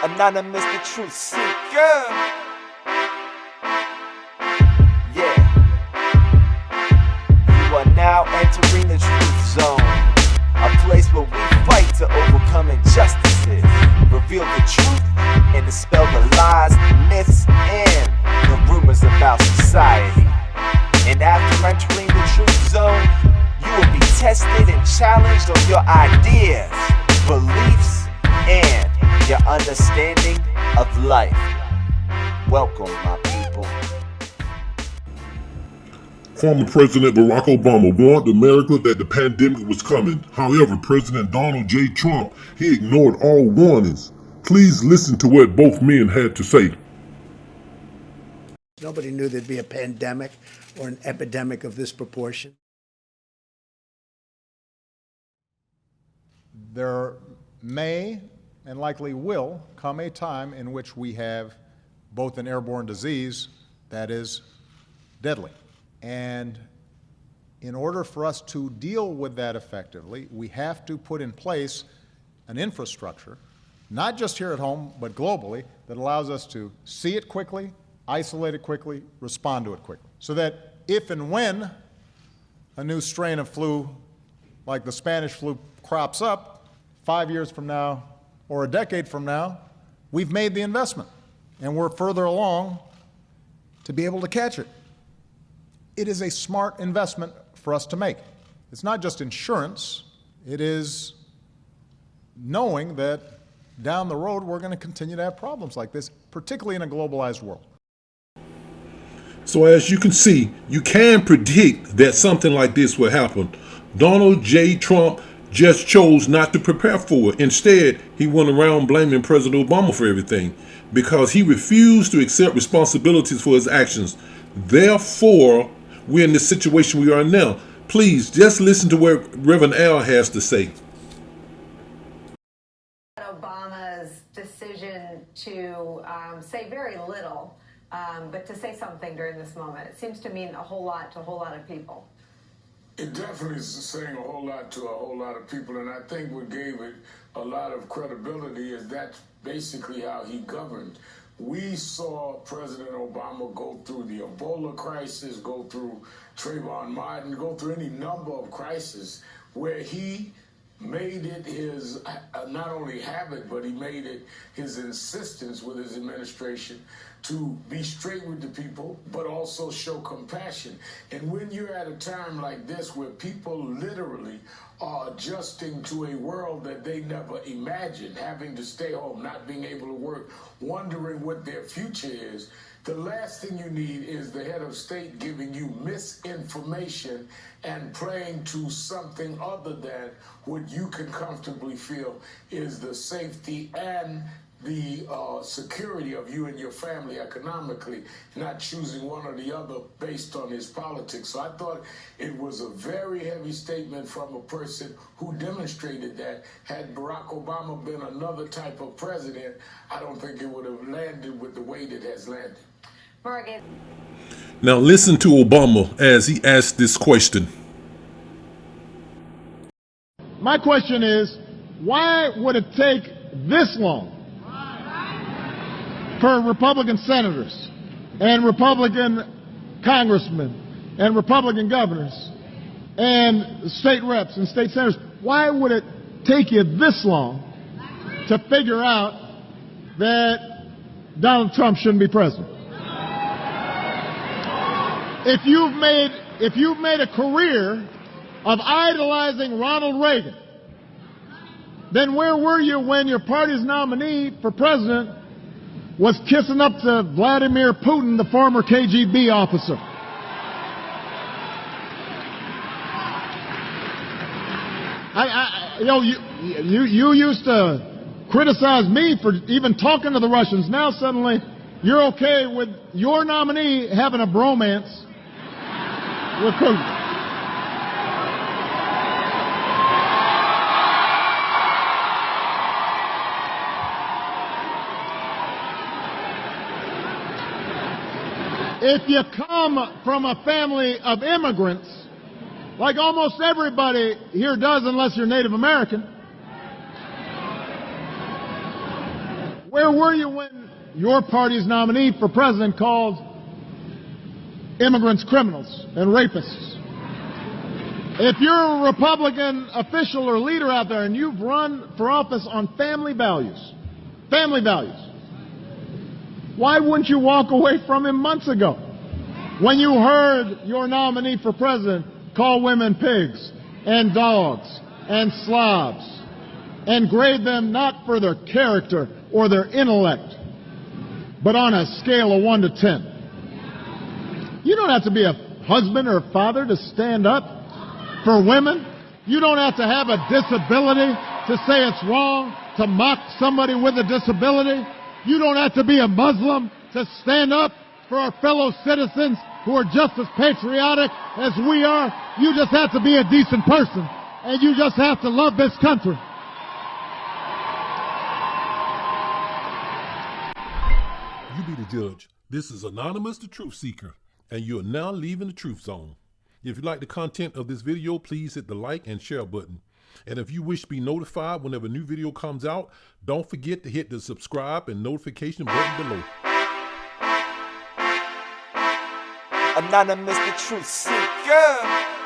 Anonymous, the truth seeker. Yeah. You are now entering the truth zone, a place where we fight to overcome injustices, reveal the truth, and dispel the lies, myths, and the rumors about society. And after entering the truth zone, you will be tested and challenged on your ideas, beliefs, and your understanding of life. Welcome, my people. Former President Barack Obama warned America that the pandemic was coming. However, President Donald J. Trump, he ignored all warnings. Please listen to what both men had to say. Nobody knew there'd be a pandemic or an epidemic of this proportion. There may and likely will come a time in which we have both an airborne disease that is deadly. And in order for us to deal with that effectively, we have to put in place an infrastructure, not just here at home, but globally, that allows us to see it quickly, isolate it quickly, respond to it quickly. So that if and when a new strain of flu, like the Spanish flu, crops up 5 years from now or a decade from now, we've made the investment and we're further along to be able to catch it. It is a smart investment for us to make. It's not just insurance, it is knowing that down the road we're going to continue to have problems like this, particularly in a globalized world. So as you can see, you can predict that something like this will happen. Donald J. Trump just chose not to prepare for it. Instead, he went around blaming President Obama for everything because he refused to accept responsibilities for his actions. Therefore, we're in the situation we are in now. Please, just listen to what Reverend Al has to say. Obama's decision to say very little, but to say something during this moment, it seems to mean a whole lot to a whole lot of people. It definitely is saying a whole lot to a whole lot of people, and I think what gave it a lot of credibility is that's basically how he governed. We saw President Obama go through the Ebola crisis, go through Trayvon Martin, go through any number of crises where he made it his not only habit, but he made it his insistence with his administration to be straight with the people, but also show compassion. And when you're at a time like this where people literally are adjusting to a world that they never imagined, having to stay home, not being able to work, wondering what their future is, the last thing you need is the head of state giving you misinformation and playing to something other than what you can comfortably feel is the safety and the security of you and your family economically, not choosing one or the other based on his politics. So I thought it was a very heavy statement from a person who demonstrated that had Barack Obama been another type of president, I don't think it would have landed with the weight it has landed. Morgan. Now listen to Obama as he asked this question. My question is, why would it take this long for Republican senators and Republican congressmen and Republican governors and state reps and state senators, why would it take you this long to figure out that Donald Trump shouldn't be president? If you've made a career of idolizing Ronald Reagan, then where were you when your party's nominee for president was kissing up to Vladimir Putin, the former KGB officer? You used to criticize me for even talking to the Russians. Now suddenly you're okay with your nominee having a bromance with Putin. If you come from a family of immigrants, like almost everybody here does unless you're Native American, Where were you when your party's nominee for president called immigrants criminals and rapists? If you're a Republican official or leader out there and you've run for office on family values, why wouldn't you walk away from him months ago when you heard your nominee for president call women pigs and dogs and slobs and grade them not for their character or their intellect, but on a scale of 1 to 10? You don't have to be a husband or a father to stand up for women. You don't have to have a disability to say it's wrong to mock somebody with a disability. You don't have to be a Muslim to stand up for our fellow citizens who are just as patriotic as we are. You just have to be a decent person, and you just have to love this country. You be the judge. This is Anonymous the Truth Seeker, and you are now leaving the Truth Zone. If you like the content of this video, please hit the like and share button. And if you wish to be notified whenever a new video comes out, don't forget to hit the subscribe and notification button below. Anonymous the Truth Seeker.